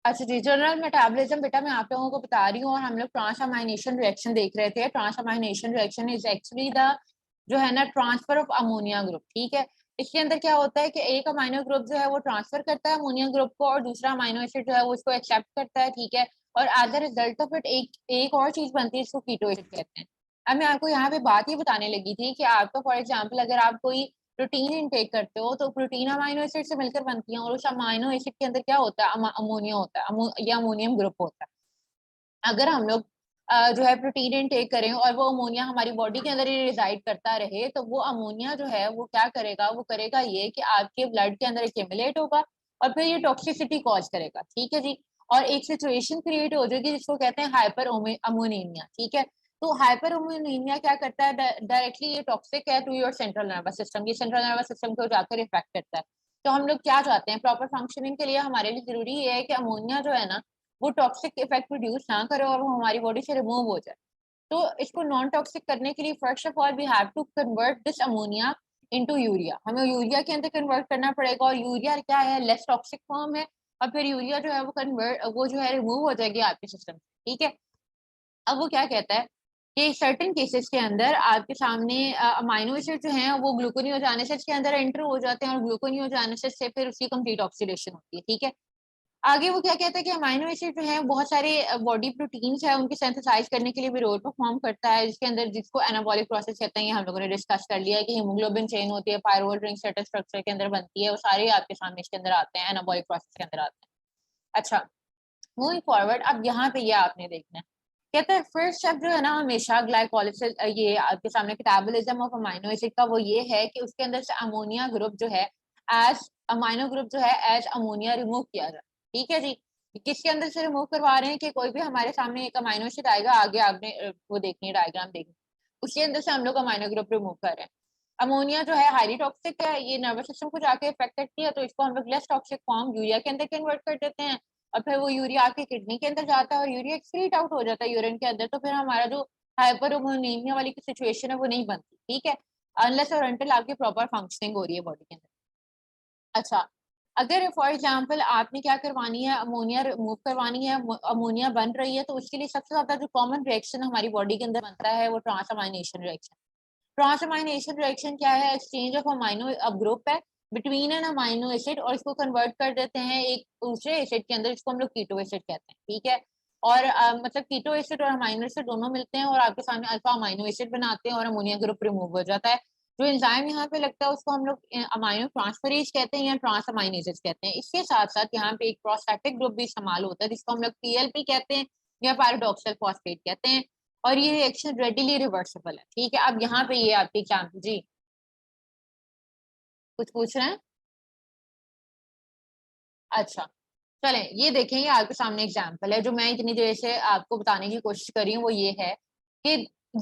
अच्छा जी, general metabolism बेटा मैं आप लोगों को बता रही हूँ, और हम लोग ट्रांसअमाइनेशन रिएक्शन देख रहे थे। ट्रांसअमाइनेशन रिएक्शन इज एक्चुअली द जो है ना ट्रांसफर ऑफ अमोनिया ग्रुप, ठीक है। इसके अंदर क्या होता है कि एक अमाइनो ग्रुप जो है वो ट्रांसफर करता है अमोनिया ग्रुप को, और दूसरा अमाइनो एसिड जो है वो उसको एक्सेप्ट करता है, ठीक है। और as the result of it एक और चीज बनती है, इसको कीटो एसिड कहते हैं। अब मैं आपको यहाँ पे बात ये बताने लगी थी कि आपको फॉर एग्जाम्पल अगर आप कोई प्रोटीन इनटेक करते हो तो प्रोटीन अमाइनो एसिड से मिलकर बनती है, और उस अमाइनो एसिड के अंदर क्या होता है, अमोनिया होता है, या अमोनियम ग्रुप होता है। अगर हम लोग जो है प्रोटीन इनटेक करें और वो अमोनिया हमारी बॉडी के अंदर ही रिजाइड करता रहे, तो वो अमोनिया जो है वो क्या करेगा, वो करेगा ये कि आपके ब्लड के अंदर एक्यूमुलेट होगा, और फिर ये टॉक्सिसिटी कॉज करेगा, ठीक है जी। और एक सिचुएशन क्रिएट हो जाएगी जिसको कहते हैं हाइपर अमोनीमिया, ठीक है। तो हाइपर अमोनीमिया क्या करता है, डायरेक्टली ये टॉक्सिक है to your central nervous system, ये सेंट्रल नर्वस सिस्टम को जाकर इफेक्ट करता है। तो हम लोग क्या चाहते हैं, प्रॉपर फंक्शनिंग के लिए हमारे लिए जरूरी ये है कि अमोनिया जो है ना वो टॉक्सिक इफेक्ट प्रोड्यूस ना करे और वो हमारी बॉडी से रिमूव हो जाए। तो इसको नॉन टॉक्सिक करने के लिए first of all we have to convert this ammonia into urea, हमें यूरिया के अंदर कन्वर्ट करना पड़ेगा, और यूरिया क्या है, लेस टॉक्सिक फॉर्म है। और फिर यूरिया जो है वो जो है रिमूव हो जाएगी आपके सिस्टम से, ठीक है। अब वो क्या कहता है कि सर्टेन केसेस के अंदर आपके सामने अमाइनो एसिड जो है वो ग्लूकोनियोजेनेसिस के अंदर एंटर हो जाते हैं, और ग्लूकोनियोजेनेसिस से फिर उसकी कंप्लीट ऑक्सीडेशन होती है, ठीक है। आगे वो क्या कहता है कि अमाइनो एसिड जो है बहुत सारे बॉडी प्रोटीन्स है उनके सिंथेसाइज करने के लिए भी रोल परफॉर्म करता है, जिसके अंदर जिसको एनाबॉलिक प्रोसेस कहते हैं। ये हम लोगों ने डिस्कस कर लिया है कि हीमोग्लोबिन चेन होती है, पायरुवेट रिंग सेटल स्ट्रक्चर के अंदर बनती है, वो सारे आपके सामने इसके अंदर आते हैं, एनाबॉलिक प्रोसेस के अंदर आते हैं। अच्छा, मूविंग फॉरवर्ड, अब यहाँ पे ये आपने देखना है, कहते हैं फर्स्ट स्टेप जो है ना हमेशा ग्लाइकोलाइसिस, ये आपके सामने मेटाबॉलिज्म ऑफ अमाइनो एसिड का वो ये है कि उसके अंदर से अमोनिया ग्रुप जो है एज अमाइनो ग्रुप जो है एज अमोनिया रिमूव किया जाए, ठीक है जी। किसके अंदर से रिमूव करवा रहे हैं कि कोई भी हमारे सामने एक अमाइनो एसिड आएगा, आगे आपने वो देखनी है डायग्राम देखनी, उसके अंदर से हम लोग अमाइनो ग्रुप रिमूव कर रहे हैं। अमोनिया जो है हाईली टॉक्सिक है, ये नर्वस सिस्टम को जाके इफेक्ट करती है, तो इसको हम लोग लेस टॉक्सिक फॉर्म यूरिया के अंदर कन्वर्ट कर देते हैं, और फिर वो यूरिया आपकी किडनी के अंदर जाता है और यूरिया एक्सक्रीट आउट हो जाता है यूरिन के अंदर, तो फिर हमारा जो हाइपरअमोनीमिया वाली सिचुएशन है वो नहीं बनती, ठीक है, अनलेस और अनटिल आपकी प्रॉपर फंक्शनिंग हो रही है बॉडी के अंदर। अच्छा, अगर फॉर एग्जाम्पल आपने क्या करवानी है, अमोनिया रिमूव करवानी है, अमोनिया बन रही है, तो उसके लिए सबसे ज्यादा जो कॉमन रिएक्शन हमारी बॉडी के अंदर बनता है वो ट्रांसअमाइनेशन रिएक्शन। ट्रांसअमाइनेशन रिएक्शन क्या है, एक्सचेंज ऑफ अमाइनो अब ग्रुप है बिटवीन एन अमाइनो एसिड, और इसको कन्वर्ट कर देते हैं एक दूसरे एसिड के अंदर, इसको हम लोग कीटो एसिड कहते हैं, ठीक है। और मतलब कीटो एसिड और अमाइनो एसिड दोनों मिलते हैं और आपके सामने अल्फा अमाइनो एसिड बनाते हैं, और अमोनिया ग्रुप रिमूव हो जाता है। जो एंजाइम यहाँ पे लगता है उसको हम लोग अमाइनो ट्रांसफरेज कहते हैं या ट्रांसअमाइनेजेस कहते हैं। इसके साथ साथ यहाँ पे एक प्रोस्टैटिक ग्रुप भी इस्तेमाल होता है जिसको हम लोग पीएलपी कहते हैं या पैराडॉक्सल फॉस्फेट कहते हैं, और ये रिएक्शन रेडिली रिवर्सिबल है, ठीक है। अब यहाँ पे ये आपकी एग्जाम्पल जी कुछ पूछ रहे हैं? अच्छा, चलें ये देखें, ये आपके सामने एग्जाम्पल है जो मैं इतनी देर से आपको बताने की कोशिश कर रही हूँ, वो ये है कि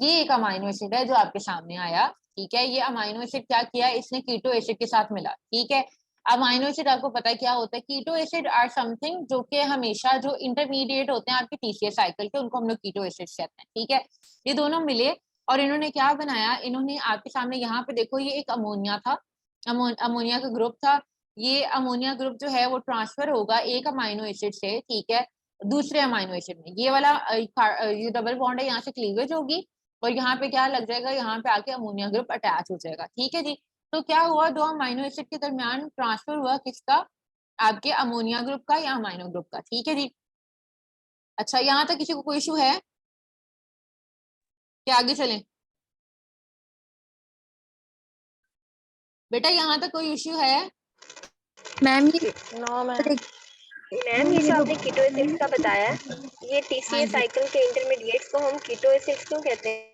ये एक अमाइनो एसिड है जो आपके सामने आया, ठीक है। ये अमाइनो एसिड क्या किया, इसने कीटो एसिड के साथ मिला, ठीक है। अमाइनो एसिड आपको पता है क्या होता है, कीटो एसिड आर समथिंग जो कि हमेशा जो इंटरमीडिएट होते हैं आपके टीसीएस साइकिल के, उनको हम लोग कीटो एसिड कहते हैं, ठीक है। ये दोनों मिले और इन्होंने क्या बनाया, इन्होंने आपके सामने यहाँ पे देखो ये एक अमोनिया था, अमोनिया का ग्रुप था। ये अमोनिया ग्रुप जो है वो ट्रांसफर होगा एक अमाइनो एसिड से, ठीक है, दूसरे अमाइनो एसिड में। ये वाला ये डबल बॉन्ड है, यहाँ से क्लीवेज होगी और यहाँ पे क्या लग जाएगा, यहाँ पे आके अमोनिया ग्रुप अटैच हो जाएगा, ठीक है जी। तो क्या हुआ, दो अमाइनो एसिड के दरमियान ट्रांसफर हुआ किसका, आपके अमोनिया ग्रुप का या अमाइनो ग्रुप का, ठीक है जी। अच्छा, यहाँ तक किसी को कोई इशू है क्या, आगे चलें? बेटा यहाँ तक कोई इश्यू है? मैम ये नो मैम, ये जो आपने कीटो एसिड्स का बताया है, ये टीसीए साइकिल के इंटरमीडिएट्स को हम कीटो एसिड्स क्यों कहते हैं?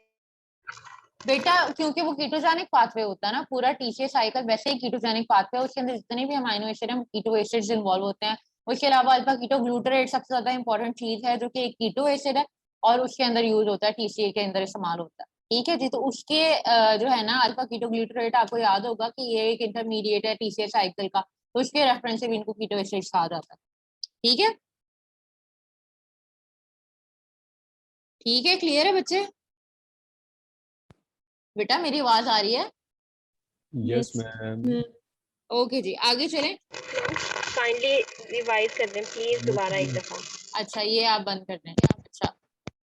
बेटा क्योंकि वो कीटोजेनिक पाथवे होता है ना, पूरा टीसीए साइकिल वैसे ही कीटोजेनिक पाथवे है, उसके अंदर जितने भी अमाइनो एसिड हैं कीटो एसिड्स इन्वॉल्व होते हैं। उसके अलावा अल्फा कीटो ग्लूटरेट सबसे ज्यादा इंपॉर्टेंट चीज है जो कि एक कीटो एसिड है और उसके अंदर यूज होता है, टीसीए के अंदर इस्तेमाल होता है, ठीक है जी। तो उसके जो है ना अल्फा कीटो ग्लूटरेट आपको याद होगा कि ये एक इंटरमीडिएट है टीसीए साइकिल का, तो उसके रेफरेंस से भी इनको कीटो एसिड्स कहा जाता है, ठीक है। ठीक है, क्लियर है बच्चे? बेटा मेरी आवाज आ रही है? Yes ma'am. ओके जी, आगे चलें। काइंडली रिवाइज कर दें प्लीज दोबारा एक दफा। अच्छा ये आप बंद कर दें। अच्छा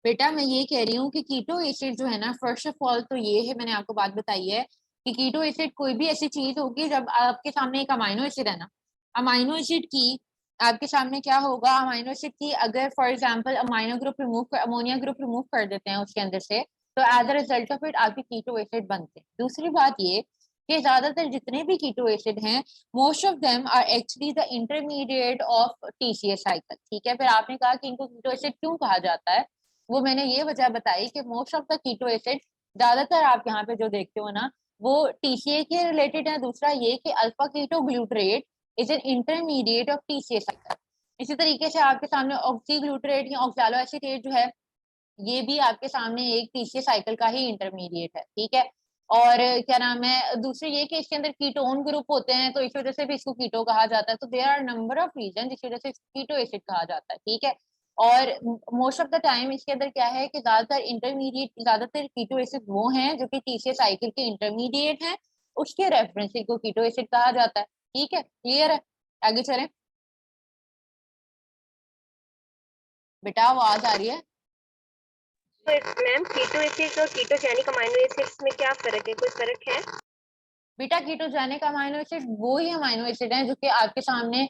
बेटा मैं ये कह रही हूँ कि कीटो एसिड जो है ना, फर्स्ट ऑफ ऑल तो ये है, मैंने आपको बात बताई है कि कीटो एसिड कोई भी ऐसी चीज होगी जब आपके सामने एक अमाइनो एसिड है ना, अमाइनो एसिड की आपके सामने क्या होगा, अमाइनो एसिड की अगर for example amino group remove, ammonia group remove कर देते हैं उसके अंदर से, तो as a result of it आपके कीटो एसिड बनते हैं। दूसरी बात ये कि ज्यादातर जितने भी कीटो एसिड हैं, most of them are actually the intermediate of TCA cycle. ठीक है, फिर आपने कहा कि इनको कीटो एसिड क्यों कहा जाता है, वो मैंने ये वजह बताई कि most of the keto acid ज्यादातर आप यहाँ पे जो देखते हो ना वो टीसीए के रिलेटेड है। दूसरा ये कि alpha keto glutarate is an intermediate of TCA cycle. इसी तरीके से आपके सामने ऑक्सी ग्लूटरेट या ऑक्सैलो एसीटेट जो है, ये भी आपके सामने एक टीसीए साइकिल का ही इंटरमीडिएट है। ठीक है, और क्या नाम है, दूसरी ये कि इसके अंदर कीटोन ग्रुप होते हैं, तो इस वजह से भी इसको कीटो कहा जाता है। तो there are number of reason जिस वजह से कीटो एसिड कहा जाता है। ठीक है, और मोस्ट ऑफ द टाइम इसके अंदर क्या है कि ज्यादातर कीटो एसिड वो हैं जो कि टीसीए साइकिल के इंटरमीडिएट हैं, उसके रेफरेंस को कीटो एसिड कहा जाता है। ठीक है, क्लियर है, आगे चलें। बेटा आवाज आ रही है? तो मैम कीटो एसिड्स और कीटोजेनिक अमाइनो एसिड्स में क्या फर्क है, कोई फर्क है? बेटा कीटोजेनिक अमाइनो एसिड वो ही अमाइनो एसिड हैं जो कि आपके सामने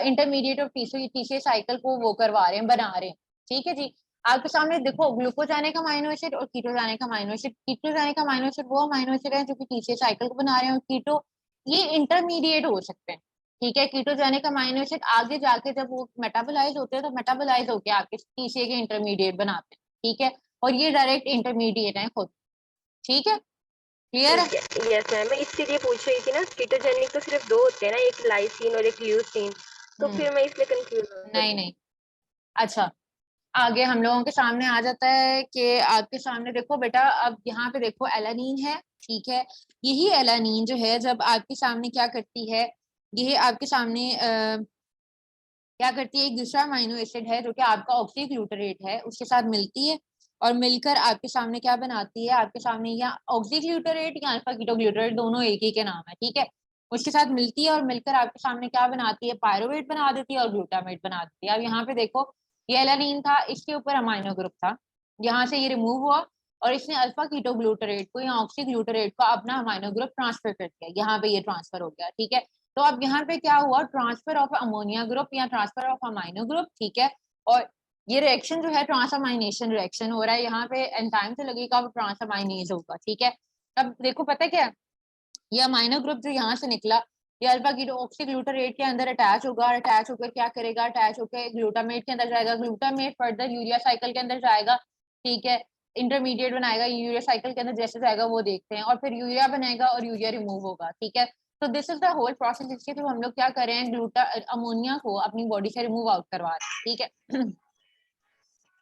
इंटरमीडिएट ऑफ टीसीए साइकिल को वो करवा रहे हैं, बना रहे हैं। ठीक है जी, आपके सामने देखो ग्लूकोजेनिक अमाइनो एसिड और ketogenic amino acid. Ketogenic amino acid वो अमाइनो एसिड है जो कि टीसीए साइकिल को बना रहे हैं, और कीटो ये इंटरमीडिएट हो सकते हैं। ठीक है, कीटोजेनिक अमाइनो एसिड आगे जाके जब वो मेटाबोलाइज होते हैं तो मेटाबोलाइज होके आपके टीसीए के इंटरमीडिएट बनाते हैं। ठीक है, और ये डायरेक्ट इंटरमीडिएट है खुद। ठीक है, क्लियर है? यस मैम, मैं इसलिए पूछ रही थी ना, कीटोजेनिक तो सिर्फ दो होते हैं ना, एक लाइसिन और एक ल्यूसीन, तो फिर मैं इसलिए कंफ्यूज हो नहीं गई। नहीं, अच्छा आगे हम लोगों के सामने आ जाता है कि आपके सामने देखो बेटा, अब यहाँ पे देखो एलानीन है। ठीक है, यही एलानीन जो है जब आपके सामने क्या करती है, ये आपके सामने क्या करती है, एक दूसरा अमाइनो एसिड है जो कि आपका ऑक्सी ग्लूटरेट है, उसके साथ मिलती है और मिलकर आपके सामने क्या बनाती है, आपके सामने या ऑक्सी ग्लूटरेट या अल्फा कीटो ग्लूटरेट, दोनों एक ही के नाम है। ठीक है, उसके साथ मिलती है और मिलकर आपके सामने क्या बनाती है, पायरुवेट बना देती है और ग्लूटामेट बना देती है। अब यहाँ पे देखो ये एलानीन था, इसके ऊपर अमाइनो ग्रुप था, यहाँ से ये रिमूव हुआ और इसने अल्फा कीटो ग्लूटरेट को या ऑक्सी ग्लूटरेट को अपना अमाइनो ग्रुप ट्रांसफर कर दिया, यहाँ पे ये ट्रांसफर हो गया। ठीक है, तो अब यहाँ पे क्या हुआ, ट्रांसफर ऑफ अमोनिया ग्रुप या ट्रांसफर ऑफ अमाइनो ग्रुप। ठीक है, और ये रिएक्शन जो है ट्रांसअमाइनेशन रिएक्शन हो रहा है, यहाँ पे एंजाइम से लगेगा वो ट्रांसअमाइनेज होगा। ठीक है, अब देखो पता है क्या, ये अमाइनो ग्रुप जो यहाँ से निकला ये अल्फा कीटो ऑक्सी ग्लूटारेट के अंदर अटैच होगा, और अटैच होकर क्या करेगा, अटैच होकर ग्लूटामेट के अंदर जाएगा, ग्लूटामेट फर्दर यूरिया साइकिल के अंदर जाएगा। ठीक है, इंटरमीडिएट बनाएगा यूरिया साइकिल के अंदर, जैसे जाएगा वो देखते हैं, और फिर यूरिया बनेगा और यूरिया रिमूव होगा। ठीक है, तो this is the whole process, इसके थ्रू हम लोग क्या कर रहे हैं, अमोनिया को अपनी बॉडी से रिमूव आउट करवा रहे हैं। ठीक है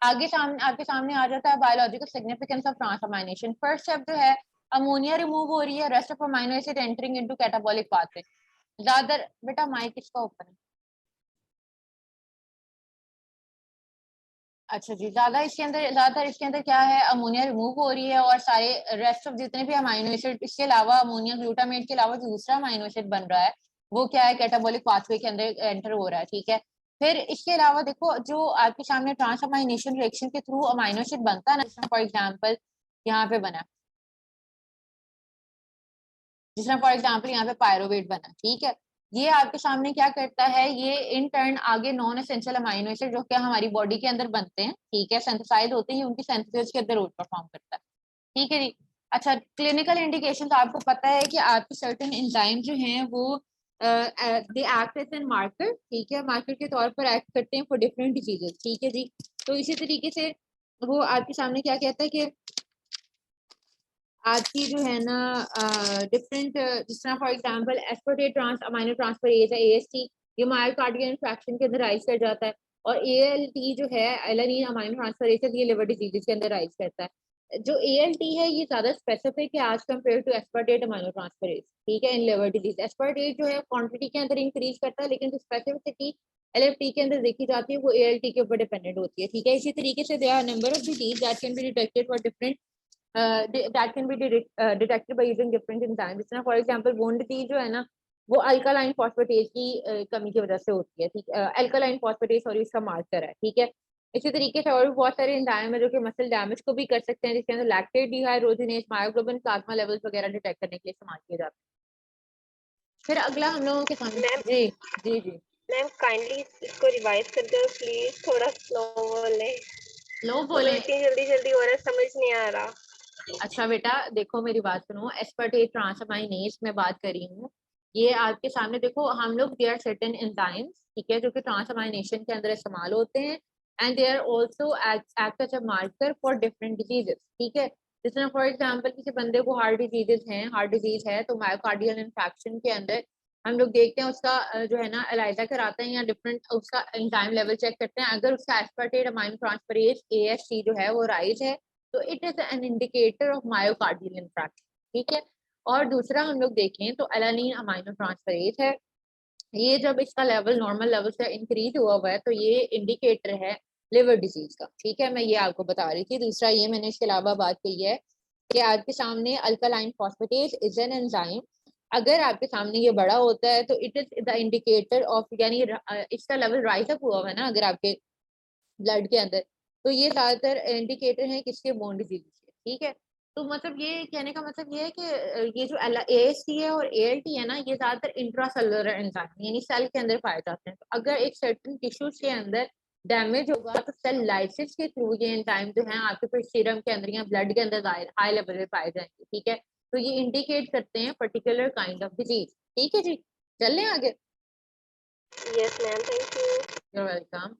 आगे सामने आपके सामने आ जाता है biological significance of transamination. First step जो है, अमोनिया रिमूव हो रही है, rest of amino acid entering into catabolic pathway. ज्यादा बेटा माइक किसका ओपन है? अच्छा जी, ज्यादातर इसके अंदर क्या है, अमोनिया रिमूव हो रही है और सारे रेस्ट ऑफ जितने भी अमाइनो एसिड, इसके अलावा अमोनिया ग्लूटामेट के अलावा जो दूसरा अमाइनो एसिड बन रहा है वो क्या है, कैटाबॉलिक पाथवे के अंदर एंटर हो रहा है। ठीक है, फिर इसके अलावा देखो जो आपके सामने ट्रांसअमाइनेशन रिएक्शन के थ्रू अमाइनो एसिड बनता है ना, फॉर एग्जाम्पल यहाँ पे बना, जिसमें फॉर एग्जाम्पल यहाँ पे पायरोवेट बना। ठीक है, ये आपके सामने क्या करता है, ये इन टर्न आगे नॉन एसेंशियल अमाइनो एसिड जो कि हमारी बॉडी के अंदर बनते हैं, ठीक है, सिंथेसाइज होते हैं, उनकी सिंथेसिस के अंदर रोल परफॉर्म करता है। ठीक है जी, अच्छा क्लिनिकल इंडिकेशन आपको पता है कि आपके सर्टेन एंजाइम जो हैं वो they act as an marker. ठीक है, मार्कर के तौर पर एक्ट करते हैं फॉर डिफरेंट डिजीजेस। ठीक है जी, तो इसी तरीके से वो आपके सामने क्या कहता है कि आज की जो है ना डिफरेंट, जिस तरह for example aspartate trans amino transferase है एएसटी, ये मायोकार्डियल इंफेक्शन के अंदर राइज कर जाता है, और एएलटी जो है एलानिन अमाइनो ट्रांसफरेज, ये लिवर डिजीज के अंदर राइज करता है। जो एएलटी है ये ज्यादा स्पेसिफिक है as compare to aspartate amino transferase. ठीक है, इन लिवर डिजीज एस्पार्टेट जो है क्वांटिटी के अंदर इंक्रीज करता है, लेकिन जो स्पेसिफिसिटी एलएफटी के अंदर देखी जाती है वो एएलटी के ऊपर डिपेंडेंट होती है। ठीक है, इसी तरीके से there are number of disease that can be detected for different that can be detected by using different enzymes। जिस तरह फॉर एग्जांपल बोन डिजीज जो है ना, वो अल्कालाइन फॉस्फेटेज की कमी की वजह से होती है, ठीक है, अल्कालाइन फॉस्फेटेज सॉरी इसका मार्कर है, ठीक है। इसी तरीके से और भी बहुत सारे एंजाइम है जो कि मसल डैमेज को भी कर सकते हैं, जिसके अंदर lactate dehydrogenase myoglobin plasma levels वगैरह डिटेक्ट करने के लिए इस्तेमाल किए जाते हैं। फिर अगला हम लोगों के सामने मैम जी जी जी मैम काइंडली इसको रिवाइज कर दो प्लीज, थोड़ा स्लो बोले, लो मतलब बोले। इतनी जल्दी जल्दी हो रहा है, समझ नहीं आ रहा। अच्छा बेटा देखो मेरी बात सुनो, एस्पार्टेट ट्रांसअमाइनेज में बात कर रही हूँ। ये आपके सामने देखो, हम लोग देयर सर्टेन एंजाइम्स, ठीक है, जो कि ट्रांसअमाइनेशन के अंदर इस्तेमाल होते हैं, and they are also act as a marker for different diseases, ठीक है। जिसमें फॉर एग्जांपल किसी बंदे को हार्ट डिजीजेस हैं, हार्ट डिजीज है तो मायोकार्डियल इन्फेक्शन के अंदर हम लोग देखते हैं उसका जो है ना एलाइजा कराते हैं या डिफरेंट उसका एंजाइम लेवल चेक करते हैं। अगर उसका एस्पार्टेट अमाइनो ट्रांसफरेज AST जो है वो राइज है तो it is an indicator of myocardial infraction, ठीक है। और दूसरा हम लोग देखें तो एलानिन अमाइनो ट्रांसफरेज है, ये जब इसका लेवल नॉर्मल लेवल से इंक्रीज हुआ है तो ये इंडिकेटर है लिवर डिजीज का, ठीक है। मैं ये आपको बता रही थी। दूसरा ये मैंने इसके अलावा बात की है कि आपके सामने alkaline phosphatase is an enzyme, अगर आपके सामने ये बड़ा होता है तो it is the indicator of, यानी इसका लेवल राइज अप हुआ है ना अगर आपके ब्लड के अंदर, तो ये ज्यादातर इंडिकेटर है किसके, बोन डिजीज के, ठीक है। तो मतलब ये कहने का मतलब ये है कि ये जो AST है और ALT है ना ये ज्यादातर इंट्रासेलुलर एंजाइम यानी सेल के अंदर पाए जाते हैं। तो अगर एक सर्टेन टिश्यूज के अंदर डैमेज होगा तो सेल लाइसिस के थ्रू ये एंजाइम जो है आपके फिर सीरम के अंदर या ब्लड के अंदर हाई लेवल पे पाए जाएंगे, ठीक है। तो ये इंडिकेट करते हैं पर्टिकुलर काइंड ऑफ डिजीज, ठीक है जी। चल लें आगे। Yes ma'am, thank you. You're welcome।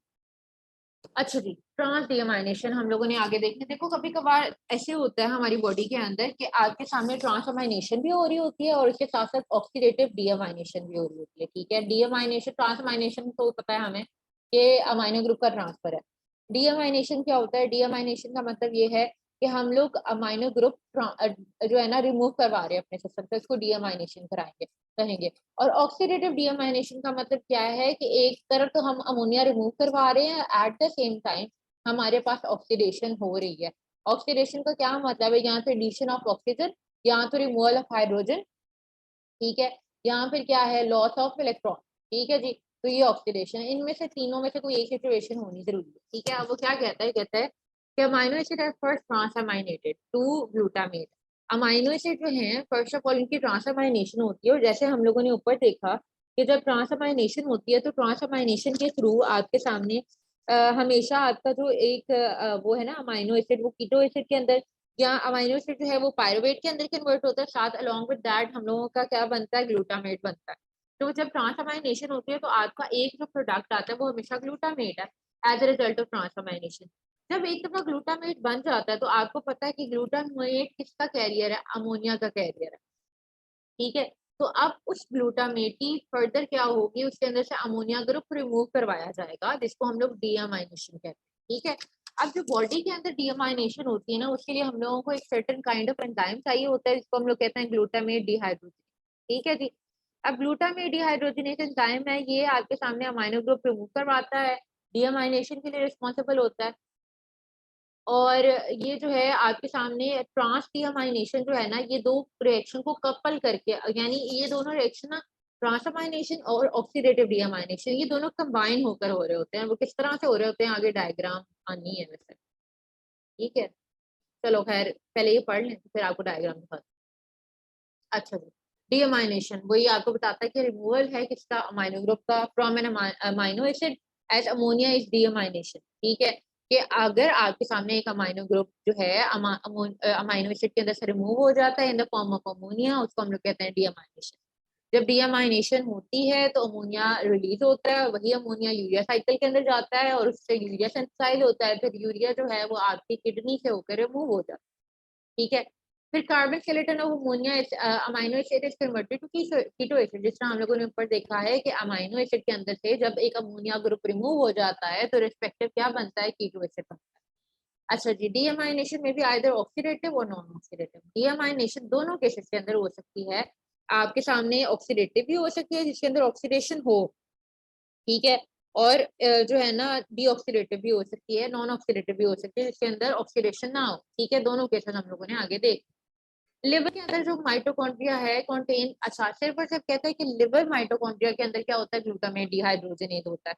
अच्छा जी, ट्रांस डीअमाइनेशन हम लोगों ने आगे देखने, देखो कभी कभार ऐसे होता है हमारी बॉडी के अंदर कि आपके सामने ट्रांसअमाइनेशन भी हो रही होती है और इसके साथ साथ ऑक्सीडेटिव डीअमाइनेशन भी हो रही होती है, ठीक है। डीअमाइनेशन ट्रांसअमाइनेशन तो पता है हमें कि अमाइनो ग्रुप का ट्रांसफर है। डीअमाइनेशन क्या होता है, डीअमाइनेशन का मतलब ये है कि हम लोग अमाइनो ग्रुप जो है ना रिमूव करवा रहे हैं अपने सिस्टम से, इसको डीअमाइनेशन कराएंगे कहेंगे। और ऑक्सीडेटिव डीअमाइनेशन का मतलब क्या है कि एक तरफ तो हम अमोनिया रिमूव करवा रहे हैं, एट द सेम टाइम हमारे पास ऑक्सीडेशन हो रही है। ऑक्सीडेशन का क्या मतलब है, यहाँ तो एडिशन ऑफ ऑक्सीजन, यहाँ तो रिमूवल ऑफ हाइड्रोजन, ठीक है, यहाँ फिर क्या है, लॉस ऑफ इलेक्ट्रॉन, ठीक है जी। तो ये ऑक्सीडेशन, इनमें से तीनों में से कोई एक सिचुएशन होनी जरूरी है, ठीक है। अब वो क्या कहता है, कहता है कि अमाइनो एसिड है first transaminated to glutamate. Amino acid जो है फर्स्ट ऑफ ऑल इनकी ट्रांसअमाइनेशन होती है, और जैसे हम लोगों ने ऊपर देखा कि जब ट्रांसअमाइनेशन होती है तो ट्रांसअमाइनेशन के थ्रू आपके सामने हमेशा आपका जो एक वो है ना अमाइनो एसिड, वो कीटो एसिड के अंदर या अमाइनो एसिड जो है वो पायरुवेट के अंदर कन्वर्ट होता है, साथ अलोंग विद दैट हम लोगों का क्या बनता है, ग्लूटामेट बनता है। तो जब ट्रांसअमाइनेशन होती है तो आपका एक जो प्रोडक्ट आता है वो हमेशा ग्लूटामेट है as a result of transformation. जब एक दफा ग्लूटामेट बन जाता है तो आपको पता है कि ग्लूटामेट किसका कैरियर है, अमोनिया का कैरियर है, ठीक है। तो अब उस ग्लूटामेट की फर्दर क्या होगी, उसके अंदर से अमोनिया ग्रुप रिमूव करवाया जाएगा जिसको हम लोग डीअमाइनेशन कहते हैं, ठीक है। अब जो बॉडी के अंदर डीअमाइनेशन होती है ना उसके लिए हम लोगों को एक सर्टेन काइंड ऑफ एंजाइम चाहिए होता है जिसको हम लोग कहते हैं ग्लूटामेट डिहाइड्रोजिनेज, ठीक है जी। अब ग्लूटामेट डिहाइड्रोजिनेज एंजाइम है, ये आपके सामने अमाइनो ग्रुप रिमूव करवाता है, डीअमाइनेशन के लिए रिस्पॉन्सिबल होता है। और ये जो है आपके सामने ट्रांस डीअमाइनेशन जो है ना, ये दो रिएक्शन को कपल करके, यानी ये दोनों रिएक्शन ना ट्रांसअमाइनेशन और ऑक्सीडेटिव डीअमाइनेशन ये दोनों कंबाइन होकर हो रहे होते हैं। वो किस तरह से हो रहे होते हैं आगे डायग्राम आनी है वैसे, ठीक है। चलो खैर पहले ये पढ़ लें फिर आपको डायग्राम दिखाते हैं। अच्छा जी, डीअमाइनेशन वही आपको बताता है कि रिमूवल है किसका, अमाइनो ग्रुप का, from an amino acid as ammonia is deamination, ठीक है। कि अगर आपके सामने एक अमाइनो ग्रुप जो है अमाइनो एसिड के अंदर से रिमूव हो जाता है in the form of ammonia, उसको हम लोग कहते हैं डीअमाइनेशन। जब डीअमाइनेशन होती है तो अमोनिया रिलीज होता है, वही अमोनिया यूरिया साइकिल के अंदर जाता है और उससे यूरिया सिंथेसाइज होता है, फिर यूरिया जो है वो आपकी किडनी से होकर रिमूव हो जाता है, ठीक है। फिर carbon skeleton of ammonia amino acid is converted to keto acid, जिस तरह हम लोगों ने ऊपर देखा है कि अमाइनो एसिड के अंदर से जब एक अमोनिया ग्रुप रिमूव हो जाता है तो रिस्पेक्टिव क्या बनता है, कीटो एसिड बनता है। अच्छा जी, डीअमाइनेशन में भी आइदर ऑक्सीडेटिव और नॉन ऑक्सीडेटिव, डीअमाइनेशन दोनों केसेस के अंदर हो सकती है। आपके सामने ऑक्सीडेटिव भी हो सकती है जिसके अंदर ऑक्सीडेशन हो, ठीक है। और जो है ना डीऑक्सीडेटिव भी हो सकती है, नॉन ऑक्सीडेटिव भी हो सकती है जिसके अंदर ऑक्सीडेशन ना हो, ठीक है। दोनों केसेस हम लोगों ने आगे देखे। लिवर के अंदर जो माइटोकॉन्ड्रिया है कंटेन, अच्छा सिर्फ और सिर्फ कहता है कि लिवर माइटोकॉन्ड्रिया के अंदर क्या होता है, ग्लूटामेट डिहाइड्रोजनेज होता है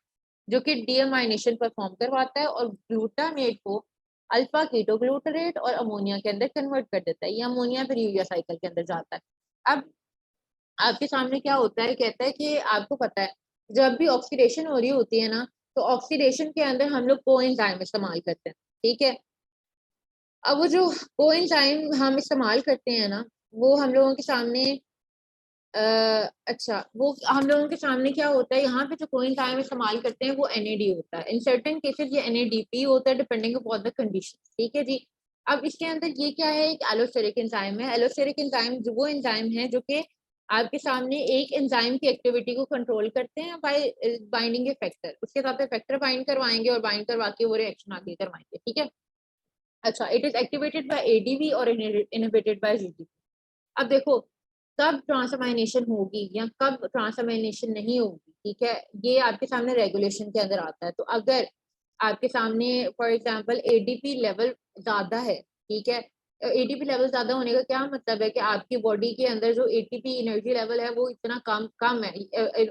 जो कि डीएमाइनेशन परफॉर्म करवाता है और ग्लूटामेट को अल्फा कीटोग्लूटरेट और अमोनिया के अंदर कन्वर्ट कर देता है। ये अमोनिया फिर यूरिया साइकिल के अंदर जाता है। अब आपके सामने क्या होता है, कहता है कि आपको पता है जब भी ऑक्सीडेशन हो रही होती है ना, तो ऑक्सीडेशन के अंदर हम लोग कोएंजाइम इस्तेमाल करते हैं, ठीक है। अब वो जो कोएंजाइम हम इस्तेमाल करते हैं ना, वो हम लोगों के सामने अच्छा वो हम लोगों के सामने क्या होता है, यहाँ पे जो कोएंजाइम इस्तेमाल करते हैं वो NAD होता है। इन सर्टेन केसेस ये NADP होता है डिपेंडिंग अपॉन द कंडीशन, ठीक है जी। अब इसके अंदर ये क्या है, एक एलोस्टेरिक एंजाइम है। एलोस्टेरिक एंजाइम जो वो एंजाइम है जो कि आपके सामने एक एंजाइम की एक्टिविटी को कंट्रोल करते हैं बाय बाइंडिंग ए फैक्टर, उसके साथ फैक्टर बाइंड करवाएंगे और बाइंड करवा के वो रिएक्शन आगे करवाएंगे, ठीक है। अच्छा, it is activated by ADP और इनहिबिटेड बाय GDP। अब देखो कब ट्रांसअमाइनेशन होगी या कब ट्रांसअमाइनेशन नहीं होगी, ठीक है, ये आपके सामने रेगुलेशन के अंदर आता है। तो अगर आपके सामने फॉर एग्जांपल ADP लेवल ज्यादा है, ठीक है, ADP लेवल ज्यादा होने का क्या मतलब है कि आपकी बॉडी के अंदर जो ATP एनर्जी लेवल है वो इतना कम कम है,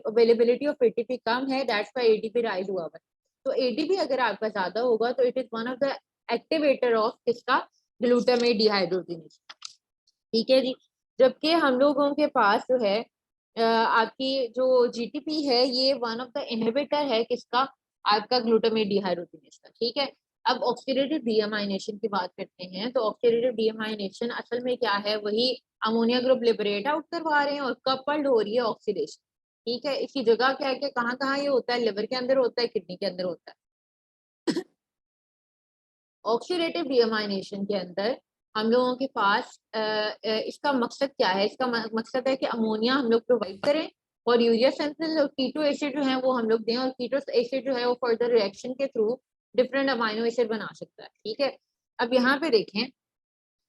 अवेलेबिलिटी ऑफ ATP कम है, दैट्स व्हाई ADP राइज हुआ है। तो ADP अगर आपका ज्यादा होगा तो it is one of the activator of किसका, ग्लूटामेट डिहाइड्रोजिनेज, ठीक है जी। जबकि हम लोगों के पास जो है आपकी जो GTP है ये वन ऑफ द इनहिबिटर है किसका, आपका ग्लूटामेट डिहाइड्रोजिनेज का, ठीक है। अब ऑक्सीडेटिव डीएमाइनेशन की बात करते हैं, तो ऑक्सीडेटिव डीएमाइनेशन असल में क्या है, वही अमोनिया ग्रुप लिबरेट आउट करवा रहे हैं और कपल्ड हो रही है ऑक्सीडेशन, ठीक है। इसकी जगह क्या है कि कहाँ कहाँ ये होता है, लिवर के अंदर होता है, किडनी के अंदर होता है। ऑक्सीडेटिव डीएमाइनेशन के अंदर हम लोगों के पास इसका मकसद क्या है, इसका मकसद है कि अमोनिया हम लोग प्रोवाइड करें और यूरिया सिंथेसिस और कीटो एसिड जो है वो हम लोग दें, और कीटो एसिड जो है वो फर्दर रिएक्शन के थ्रू डिफरेंट अमाइनो एसिड बना सकता है, ठीक है। अब यहाँ पे देखें,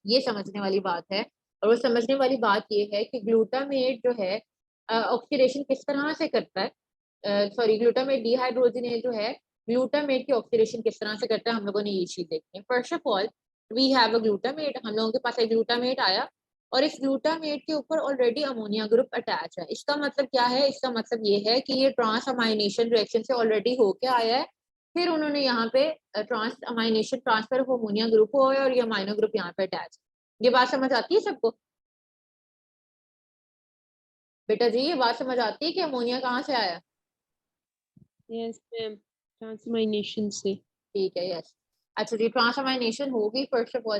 ये समझने वाली बात है, और वो समझने वाली बात ये है कि ग्लूटामेट जो है ऑक्सीडेशन किस तरह से करता है, सॉरी ग्लूटामेट डिहाइड्रोजिनेज जो है ग्लूटामेट की ऑक्सीडेशन किस तरह से करता है, हम लोगों ने ये चीज देखनी है। First of all we have a glutamate, हम लोगों के पास एक ग्लूटामेट आया और इस ग्लूटामेट के ऊपर ऑलरेडी अमोनिया ग्रुप अटैच है। इसका मतलब क्या है, इसका मतलब ये है कि ये ट्रांस अमाइनेशन रिएक्शन से ऑलरेडी होके आया है, फिर उन्होंने यहाँ पे trans amination transfer of ammonia group हुआ है और ये अमाइनो ग्रुप यहाँ पे अटैच है। ये बात समझ आती है सबको बेटा जी, ये बात समझ आती है कि अमोनिया कहाँ से आया? यस मैम, ट्रांसमाइनेशन से। ठीक है, यस। अच्छा जी, ट्रांसअमाइनेशन होगी फर्स्ट ऑफ ऑल।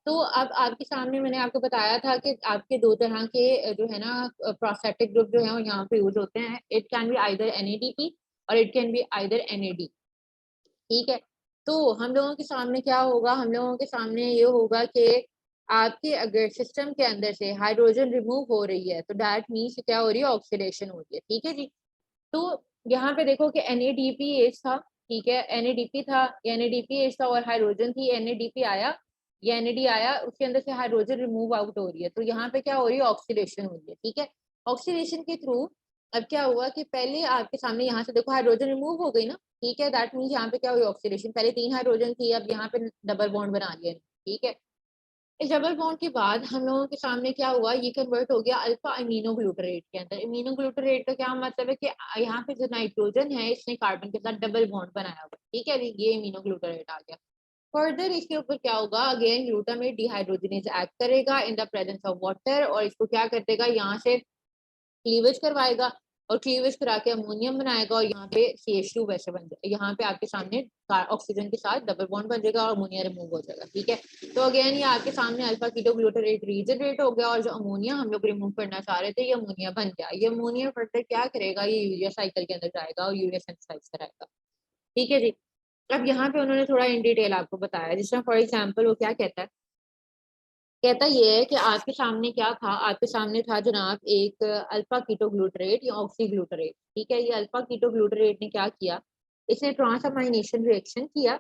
तो अब आपके सामने मैंने आपको बताया था कि आपके दो तरह के जो है ना प्रोस्थेटिक ग्रुप जो है वो यहाँ पे यूज होते हैं। It can be either NADP और it can be either NAD, ठीक है। तो हम लोगों के सामने क्या होगा, हम लोगों के सामने ये होगा कि आपके अगर सिस्टम के अंदर से हाइड्रोजन रिमूव हो रही है तो दैट मीन्स क्या हो रही है, ऑक्सीडेशन हो रही है, ठीक है जी। तो यहाँ पे देखो कि NADPH था, ठीक है, NADP था, NADPH था और हाइड्रोजन थी, NADP आया, ये NAD आया, उसके अंदर से हाइड्रोजन रिमूव आउट हो रही है, तो यहाँ पे क्या हो रही है, ऑक्सीडेशन हो रही है, ठीक है। ऑक्सीडेशन के थ्रू अब क्या हुआ कि पहले आपके सामने यहाँ से देखो हाइड्रोजन रिमूव हो गई ना, ठीक है, दैट मीन्स यहाँ पे क्या हुई, ऑक्सीडेशन। पहले 3 हाइड्रोजन थी, अब यहाँ पे डबल बॉन्ड बना लिया, ठीक है। इस डबल बॉन्ड के बाद हम लोगों के सामने क्या हुआ, ये कन्वर्ट हो गया अल्फा अमीनो ग्लूटरेट के अंदर। अमीनो ग्लूटरेट का क्या मतलब है कि यहाँ पे जो नाइट्रोजन है इसने कार्बन के साथ डबल बॉन्ड बनाया हुआ, ठीक है, ये अमीनो ग्लूटरेट आ गया। फर्दर इसके ऊपर क्या होगा, अगेन ग्लूटामेट डिहाइड्रोजिनेज एक्ट करेगा इन द प्रेजेंस ऑफ वाटर और इसको क्या कर देगा, यहाँ से क्लीवेज करवाएगा और क्लीवेज करा के अमोनियम बनाएगा और यहाँ पे CH2 वैसे बन जाएगा, यहाँ पे आपके सामने ऑक्सीजन के साथ डबल बॉन्ड बन जाएगा और अमोनिया रिमूव हो जाएगा, ठीक है। तो अगेन ये आपके सामने अल्फा कीटोग्लूटारेट रीजनरेट हो गया और जो अमोनिया हम लोग रिमूव करना चाह रहे थे ये अमोनिया बन गया। ये अमोनिया फर्दर क्या करेगा, ये यूरिया साइकिल के अंदर जाएगा और यूरिया सिंथेसाइज कराएगा, ठीक है जी। अब यहाँ पे उन्होंने थोड़ा इन डिटेल आपको बताया, जिसमें फॉर एग्जाम्पल वो क्या कहता है, कहता ये है कि आपके सामने क्या था, आपके सामने था जनाब एक अल्फा कीटोग्लूटरेट या ऑक्सीग्लूटरेट, ठीक है। ये अल्फा कीटोग्लूटरेट ने क्या किया, इसने ट्रांसअमाइनेशन रिएक्शन किया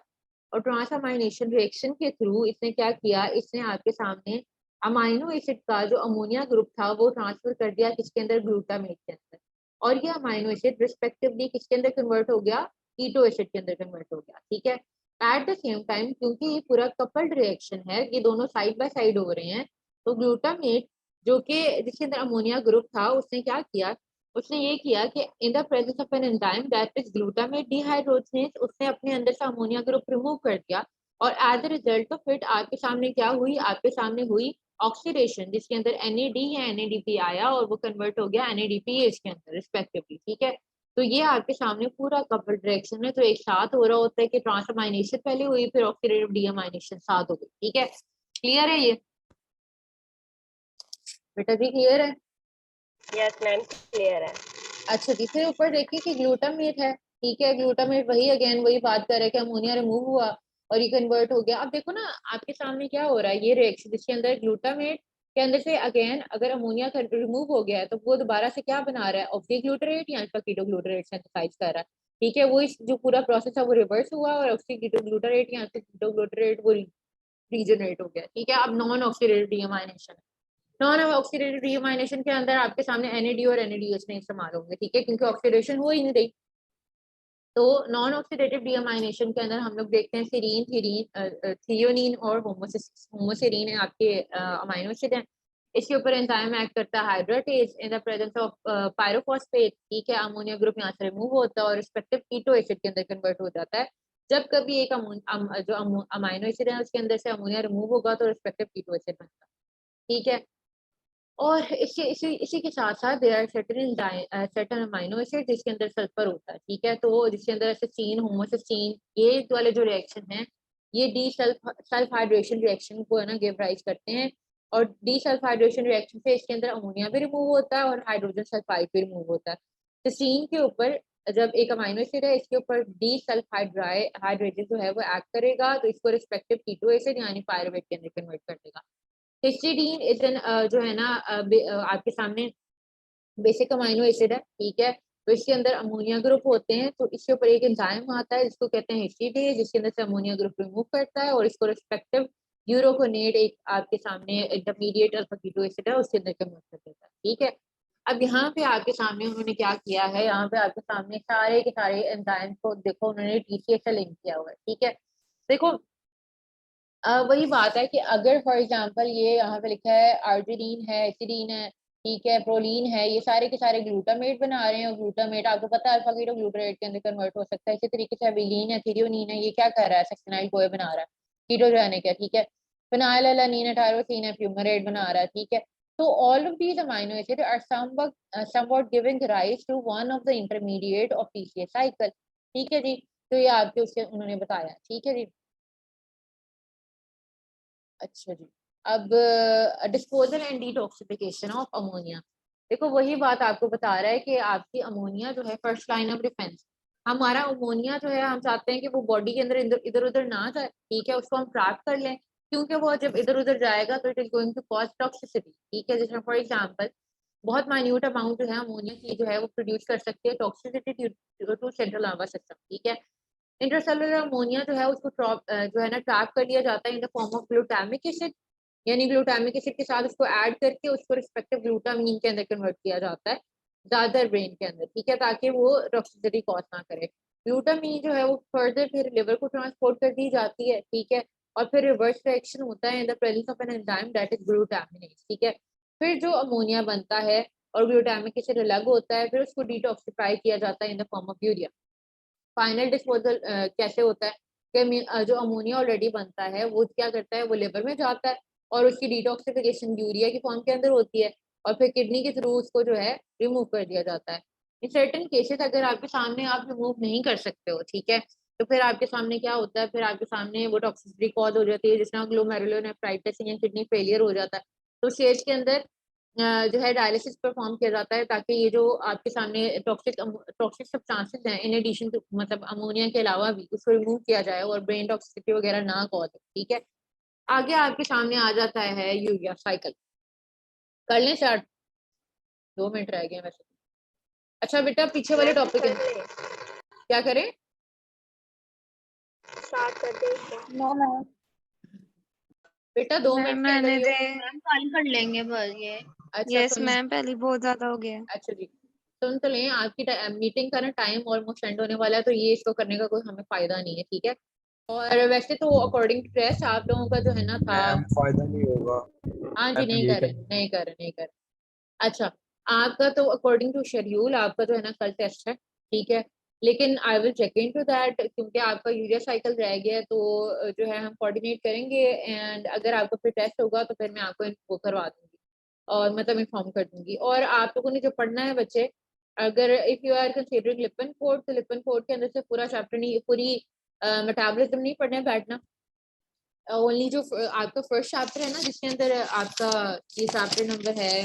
और ट्रांसअमाइनेशन रिएक्शन के थ्रू इसने क्या किया, इसने आपके सामने अमाइनो एसिड का जो अमोनिया ग्रुप था वो ट्रांसफर कर दिया किसके अंदर, ग्लूटामेट के अंदर। और ये अमाइनो एसिड रिस्पेक्टिवली किसके अंदर कन्वर्ट हो गया, कीटो एसिड के अंदर कन्वर्ट हो गया, ठीक है। एट द सेम टाइम क्योंकि ये पूरा कपल्ड रिएक्शन है, ये दोनों साइड बाय साइड हो रहे हैं, तो ग्लूटामेट जो कि जिसके अंदर अमोनिया ग्रुप था, उसने क्या किया, उसने ये किया कि इन the presence of an enzyme that is glutamate dehydrogenase, उसने अपने अंदर से अमोनिया ग्रुप रिमूव कर दिया, और as a result of it आपके सामने क्या हुई, आपके सामने हुई ऑक्सीडेशन, जिसके अंदर NAD या NADP आया और वो कन्वर्ट हो गया NADPH के अंदर रिस्पेक्टिवली। ठीक है, तो ये आपके सामने पूरा कपल्ड रिएक्शन है, तो एक साथ हो रहा होता है कि ट्रांसअमाइनेशन पहले हुई, फिर ऑक्सीडेटिव डीअमाइनेशन साथ हो गई। ठीक है, क्लियर है ये बेटा जी, क्लियर है? यस मैम क्लियर है। अच्छा जी, फिर ऊपर देखिए कि ग्लूटामेट है। ठीक है, ग्लूटामेट वही अगेन वही बात कर रहे हैं कि अमोनिया रिमूव हुआ और ये कन्वर्ट हो गया। अब देखो ना आपके सामने क्या हो रहा है, ये रिएक्शन जिसके अंदर ग्लूटामेट के अंदर से अगेन अगर अमोनिया रिमूव हो गया है तो वो दोबारा से क्या बना रहा है, ऑक्सीग्लूटरेट या अल्फा कीटोग्लूटरेट सिंथेसाइज कर रहा है। ठीक है, वो इस जो पूरा प्रोसेस है वो रिवर्स हुआ और ऑक्सीग्लूटरेट या अल्फा कीटोग्लूटरेट वो रीजनरेट हो गया। ठीक है, अब नॉन ऑक्सीडेटिव डीअमाइनेशन, नॉन ऑक्सीडेटिव डीअमाइनेशन के अंदर आपके सामने NAD और NADH नहीं इस्तेमाल होंगे। ठीक है, क्योंकि ऑक्सीडेशन हो ही नहीं रही। तो नॉन ऑक्सीडेटिव डीअमाइनेशन के अंदर हम लोग देखते हैं सीरीन, थियोनीन और होमोसेरीन है आपके अमाइनो एसिड हैं। इसके ऊपर एंजाइम एक्ट करता है hydratase in the presence of pyrophosphate. ठीक है, अमोनिया ग्रुप यहाँ से रिमूव होता है और रिस्पेक्टिव कीटो एसिड के अंदर कन्वर्ट हो जाता है। जब कभी एक जो अमाइनो एसिड है उसके अंदर से अमोनिया रिमूव होगा तो रिस्पेक्टिव कीटो एसिड बनता है। ठीक है, और इसी के साथ साथ there are certain amino acid जिसके अंदर सल्फर होता है। ठीक है, तो जिसके अंदर एसिस्टीन, होमोसिस्टीन, ये वाले जो रिएक्शन है ये डी सल्फ हाइड्रेशन रिएक्शन को है ना गिव राइज करते हैं, और डी सल्फ हाइड्रेशन रिएक्शन से इसके अंदर अमोनिया भी रिमूव होता है और हाइड्रोजन सल्फाइड भी रिमूव होता है। सिस्टीन के ऊपर जब एक अमाइनो एसिड है इसके ऊपर डी सल्फ हाइड्रेटेड जो है वो एक्ट करेगा तो इसको रिस्पेक्टिव कीटो एसिड यानी पायरुवेट के अंदर कन्वर्ट कर देगा। हिस्टीडीन इज एन जो है ना आपके सामने बेसिक अमाइनो एसिड है। ठीक है, तो इसके अंदर अमोनिया ग्रुप होते हैं, तो इसके ऊपर एक एंजाइम आता है जिसको कहते हैं हिस्टीडेज, जिसके अंदर से अमोनिया ग्रुप रिमूव करता है और इसको रिस्पेक्टिव यूरोकोनेट एक आपके सामने इंटरमीडिएट अल्फा कीटो एसिड है उसके अंदर कन्वर्ट कर देता है। ठीक है, अब यहाँ पे आपके सामने उन्होंने क्या किया है, यहाँ पे आपके सामने सारे के सारे एंजाइम को देखो उन्होंने TCA से लिंक किया हुआ है। ठीक है, देखो वही बात है कि अगर फॉर एग्जांपल ये यहाँ पे लिखा है आर्जिनिन है, एसिडीन है, ठीक है, प्रोलीन है, ये सारे के सारे ग्लूटामेट बना रहे हैं और ग्लूटामेट आपको पता है अल्फा कीटो ग्लूटारेट के अंदर कन्वर्ट हो सकता है। इसी तरीके से एबिलीन है, थियोनीन है, ये क्या कर रहा है, सक्सिनाइल कोए बना रहा है कीटोजेनिक है। ठीक है, फिनाइल एलानीन है, टायरोसिन है, फ्यूमरेट बना रहा है। ठीक है, तो all of these amino acids are somewhat giving rise to one of the intermediate of TCA cycle। ठीक है जी, तो ये आपके उसके उन्होंने बताया। ठीक है जी, अच्छा जी, अब disposal and detoxification of ammonia, देखो वही बात आपको बता रहा है कि आपकी अमोनिया जो है फर्स्ट लाइन ऑफ डिफेंस। हमारा अमोनिया जो है हम चाहते हैं कि वो बॉडी के अंदर इधर उधर ना जाए। ठीक है, उसको हम ट्रैप कर लें, क्योंकि वो जब इधर उधर जाएगा तो it is going to cause toxicity. ठीक है, जैसे फॉर एग्जाम्पल बहुत माइन्यूट अमाउंट जो है अमोनिया की जो है वो प्रोड्यूस कर सकती है toxicity to central nervous system. ठीक है, इंटरसेलुलर अमोनिया जो है उसको जो है ना ट्रैप कर लिया जाता है in the form of glutamic acid, यानी ग्लूटामिक एसिड के साथ उसको ऐड करके उसको रिस्पेक्टिव ग्लूटामीन के अंदर कन्वर्ट किया जाता है ज्यादातर ब्रेन के अंदर। ठीक है, ताकि वो टॉक्सिसिटी कॉज ना करे। ग्लूटामीन जो है वो फर्दर फिर लिवर को ट्रांसपोर्ट कर दी जाती है। ठीक है, और फिर रिवर्स रिएक्शन होता है इन the presence of an enzyme that is ग्लूटामिनेज। ठीक है, फिर जो अमोनिया बनता है और ग्लूटामिक एसिड अलग होता है, फिर उसको डिटॉक्सिफाई किया जाता है in the form of urea. Final disposal कैसे होता है कि जो अमोनिया ऑलरेडी बनता है वो क्या करता है, वो लिवर में जाता है और उसकी डिटॉक्सिफिकेशन यूरिया की फॉर्म के अंदर होती है और फिर किडनी के थ्रू उसको जो है रिमूव कर दिया जाता है। इन सर्टेन केसेस अगर आपके सामने आप रिमूव नहीं कर सकते हो, ठीक है, तो फिर आपके सामने क्या होता है, फिर आपके सामने वो टॉक्सिसिटी कॉज हो जाती है जिसमें ग्लोमेरुलोनेफ्राइटिस या किडनी फेलियर हो जाता है। तो स्टेज के अंदर जो है डायलिसिस परफॉर्म किया जाता है ताकि ये जो आपके सामने टॉक्सिक सब्सटेंसेस हैं इन एडिशन टू मतलब अमोनिया के अलावा भी उसको रिमूव किया जाए और ब्रेन टॉक्सिसिटी वगैरह ना कॉज हो। ठीक है, आगे आपके सामने आ जाता है यूरिया साइकिल। कर लें स्टार्ट, 2 मिनट रह गए वैसे। अच्छा बेटा पीछे वाले टॉपिक है, क्या करें? स्टार्ट कर दे। नो मैम, बेटा 2 मिनट के अंदर मैंने ये दे मैम कल कर लेंगे बस ये। अच्छा यस सुनिए, मैम, पहले बहुत ज्यादा हो गया। अच्छा जी सुन तो लें, आपकी मीटिंग का ना टाइम ऑलमोस्ट एंड होने वाला है, तो ये इसको करने का कोई हमें फायदा नहीं है। ठीक है, और वैसे तो अकॉर्डिंग टू टेस्ट आप लोगों का जो है ना था, मैम फायदा नहीं होगा। हाँ जी, मैं तो नहीं यही कर रहे कहूँगा। नहीं कर रहे नहीं कर रहे। अच्छा, आपका तो अकॉर्डिंग टू शेड्यूल आपका जो है ना कल टेस्ट है, ठीक है, लेकिन I will check in to that, क्योंकि आपका यूरिया साइकिल रह गया है, तो जो है हम कोऑर्डिनेट करेंगे, एंड अगर आपका फिर टेस्ट होगा तो फिर मैं आपको इन्फो करवा दूंगी और मतलब इन्फॉर्म कर दूंगी। और आप लोगों ने जो पढ़ना है बच्चे, अगर इफ यू आर कंसीडरिंग लिपन कोड, तो लिपन कोड के अंदर से पूरा चैप्टर नहीं, पूरी मेटाबॉलिज्म नहीं पढ़ना है बैठना, ओनली जो आपका फर्स्ट चैप्टर है ना, जिसके अंदर आपका ये चैप्टर नंबर है,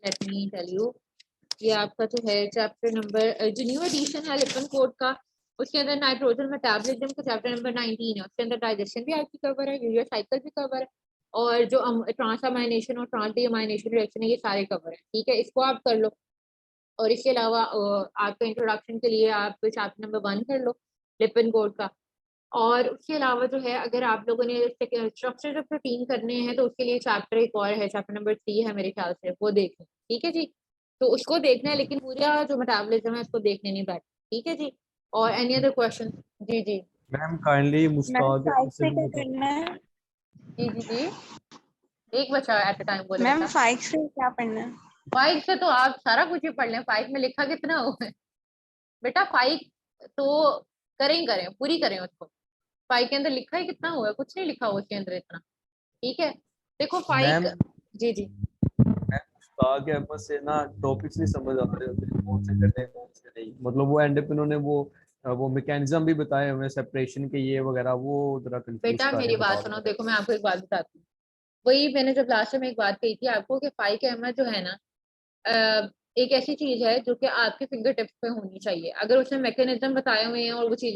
लेट मी टेल यू, ये आपका जो है चैप्टर नंबर जो न्यू एडिशन है लिपन कोड का, उसके अंदर नाइट्रोजन मेटाबॉलिज्म का चैप्टर नंबर 19 है, उसके अंदर डाइजेशन भी आपकी कवर है, यूरिया साइकिल भी कवर है, और जो ट्रांसअमाइनेशन और ट्रांसडीअमाइनेशन रिएक्शन है, ये सारे कवर है, ठीक है, इसको आप कर लो। और इसके अलावा आपका इंट्रोडक्शन के लिए आप चैप्टर नंबर 1 कर लो लिपन कोड का। और उसके अलावा जो है, अगर आप लोगों ने स्ट्रक्चर ऑफ प्रोटीन करने हैं, तो उसके लिए चैप्टर एक और है, चैप्टर नंबर 3 है मेरे ख्याल से, वो देख लें, ठीक है जी। तो उसको देखना है, लेकिन पूरा जो मेटाबॉलिज्म है उसको देखने नहीं बैठ, ठीक है जी। और एनी अदर क्वेश्चन? जी जी ma'am kindly ma'am Mushtaq five से से भी क्या बता। करना है? जी जी जी, एक बच्चा एट अ टाइम बोले मैम बेटा। 5 से क्या पढ़ना है? 5 से तो आप सारा कुछ ही पढ़ लें, 5 में लिखा कितना हुआ है बेटा, 5 तो करें ही करें, पूरी करें उसको। 5 के अंदर लिखा ही कितना हुआ है, कुछ नहीं लिखा हुआ उसके अंदर इतना, ठीक है। देखो 5, मैम जी जी मुश्ताक अहमद से ना टॉपिक्स नहीं समझ आ रहे होते, कौन से करने हैं कौन से नहीं, मतलब वो एंड पे उन्होंने वो मैकेनिज्म भी बताए हमें सेपरेशन के ये वगैरह, वो जरा कंफ्यूज बेटा, कर रहे मेरी हैं, बात बता सुनो, दो। देखो मैं आपको एक बात बताती हूँ। वही मैंने जब लास्ट टाइम एक बात कही थी आपको कि फाइक अहमद जो है ना, एक ऐसी चीज है जो कि आपके फिंगर टिप्स पे होनी चाहिए। अगर उसने मैकेनिज्म बताए हुए हैं और वो चीजें